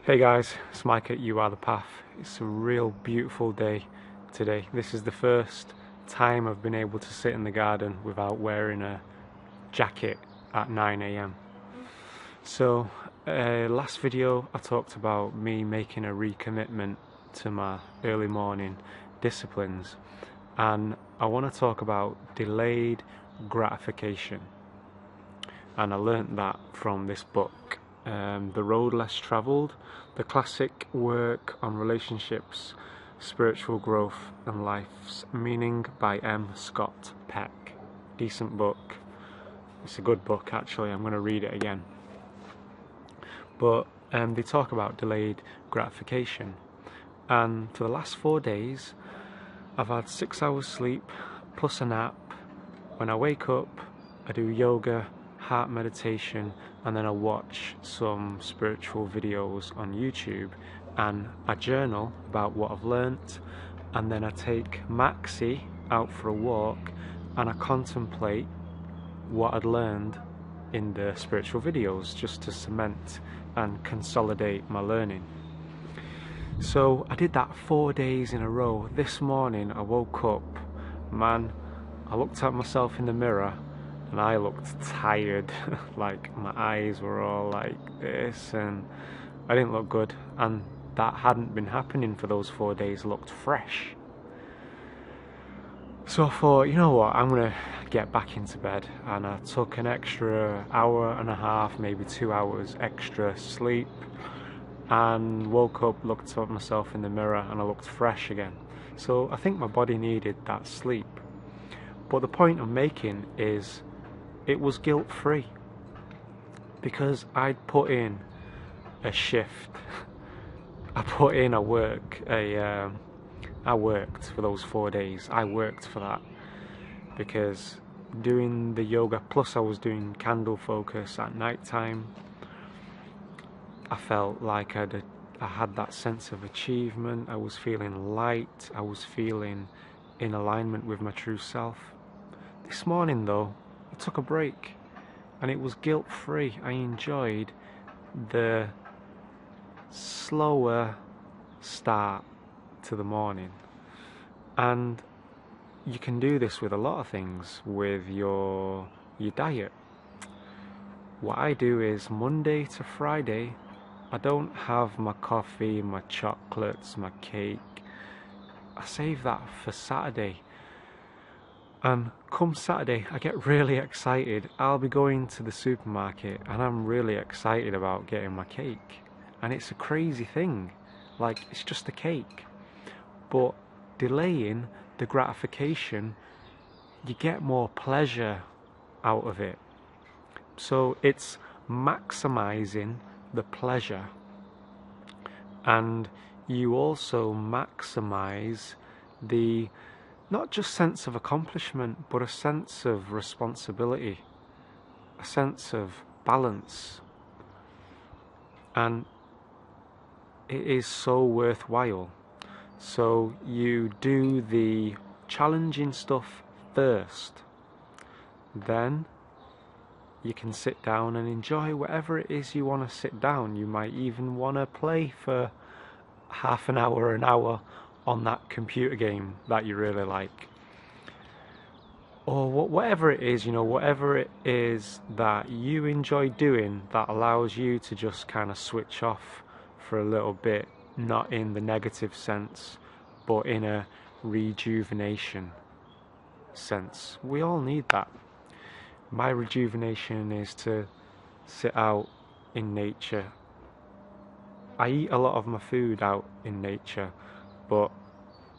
Hey guys, it's Mike at You Are The Path. It's a real beautiful day today. This is the first time I've been able to sit in the garden without wearing a jacket at 9 a.m. So, last video I talked about me making a recommitment to my early morning disciplines, and I want to talk about delayed gratification. And I learnt that from this book, The Road Less Travelled, the classic work on relationships, spiritual growth and life's meaning by M. Scott Peck. Decent book. It's a good book actually, I'm going to read it again. But they talk about delayed gratification, and for the last 4 days I've had 6 hours sleep plus a nap. When I wake up I do yoga, heart meditation, and then I watch some spiritual videos on YouTube, and I journal about what I've learnt, and then I take Maxie out for a walk and I contemplate what I'd learned in the spiritual videos, just to cement and consolidate my learning. So I did that 4 days in a row. This morning I woke up, man, I looked at myself in the mirror and I looked tired. Like my eyes were all like this and I didn't look good, and that hadn't been happening for those 4 days. I looked fresh. So I thought, you know what, I'm gonna get back into bed, and I took an extra hour and a half, maybe 2 hours extra sleep, and woke up, looked at myself in the mirror, and I looked fresh again. So I think my body needed that sleep. But the point I'm making is it was guilt-free, because I'd put in a shift. I put in a work, I worked for those 4 days. I worked for that, because doing the yoga, plus I was doing candle focus at night time, I felt like I had that sense of achievement. I was feeling light. I was feeling in alignment with my true self. This morning though, I took a break and it was guilt-free. I enjoyed the slower start to the morning. And you can do this with a lot of things, with your diet. What I do is Monday to Friday, I don't have my coffee, my chocolates, my cake. I save that for Saturday. And come Saturday, I get really excited. I'll be going to the supermarket and I'm really excited about getting my cake. And it's a crazy thing. Like, it's just a cake. But delaying the gratification, you get more pleasure out of it. So it's maximizing the pleasure. And you also maximize the not just sense of accomplishment, but a sense of responsibility, a sense of balance. And it is so worthwhile. So you do the challenging stuff first, then you can sit down and enjoy whatever it is you want to sit down. You might even want to play for half an hour on that computer game that you really like, or whatever it is, you know, whatever it is that you enjoy doing that allows you to just kind of switch off for a little bit, not in the negative sense, but in a rejuvenation sense. We all need that. My rejuvenation is to sit out in nature. I eat a lot of my food out in nature, but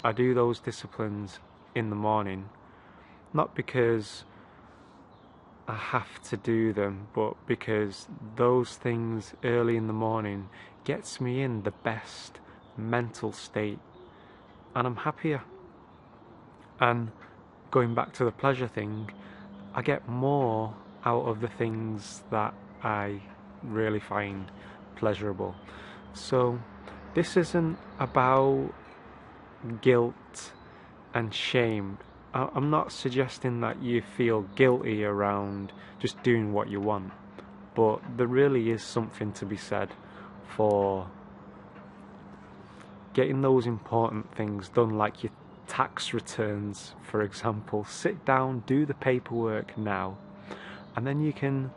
I do those disciplines in the morning, not because I have to do them, but because those things early in the morning gets me in the best mental state, and I'm happier. And going back to the pleasure thing, I get more out of the things that I really find pleasurable. So this isn't about guilt and shame. I'm not suggesting that you feel guilty around just doing what you want, but there really is something to be said for getting those important things done, like your tax returns, for example. Sit down, do the paperwork now, and then you can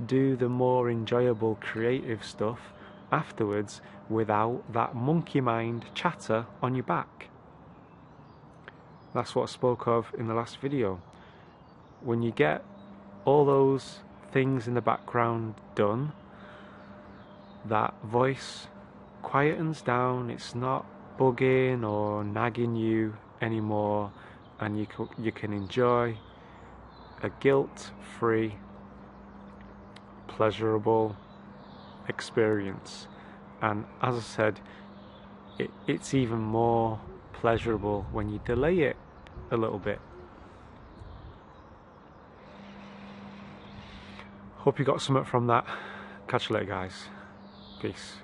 do the more enjoyable creative stuff afterwards without that monkey mind chatter on your back. That's what I spoke of in the last video. When you get all those things in the background done, that voice quietens down, it's not bugging or nagging you anymore, and you can enjoy a guilt-free, pleasurable experience. And as I said, it's even more pleasurable when you delay it a little bit. Hope you got something from that. Catch you later, guys. Peace.